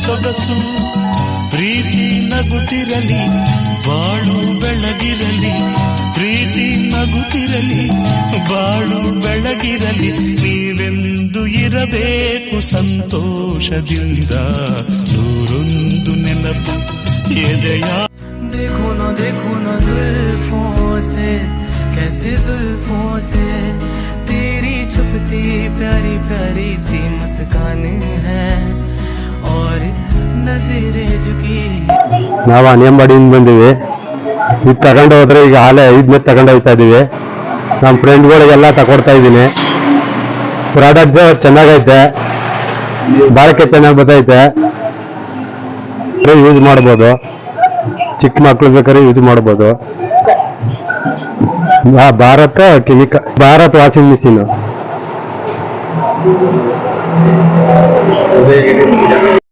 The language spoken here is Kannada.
ಸೊಗಸು ಪ್ರೀತಿ ನಗುತ್ತಿರಲಿ ಬಾಳು ಬೆಳಗಿರಲಿ ಪ್ರೀತಿ ನಗುತ್ತಿರಲಿ ಬಾಳು ಬೆಳಗಿರಲಿ ನೀವೆಂದು ಇರಬೇಕು ಸಂತೋಷದಿಂದ ನೂರೊಂದು ನೆನಪು ಎದೆಯ देखो ना जुल्फों से कैसे जुल्फों से तेरी छुपती प्यारी प्यारी सी मुस्कान है और नजरे झुकी ನಾವು ಅನಿಯಂಬಡಿಯಿಂದ ಬಂದಿವಿ ಇದು ತಗೊಂಡು ಹೋದ್ರೆ ಈಗ ಹಾಲೆ 5 ನೇ ತಗೊಂಡು ಹೋಗ್ತಾ ಇದೀವಿ ನಮ್ಮ ಫ್ರೆಂಡ್ಗಳಿಗೆಲ್ಲ ತಗೊಡ್ತಾ ಇದ್ದೀನಿ ಪ್ರಾಡಕ್ಟ್ ಚೆನ್ನಾಗೈತೆ ಬಾಳಿಕೆ ಚೆನ್ನಾಗಿ ಬರ್ತೈತೆ ಯೂಸ್ ಮಾಡ್ಬೋದು ಚಿಕ್ಕ ಮಕ್ಳು ಬೇಕಾದ್ರೆ ಯೂಸ್ ಮಾಡ್ಬೋದು Bharat chemical Bharat washing machine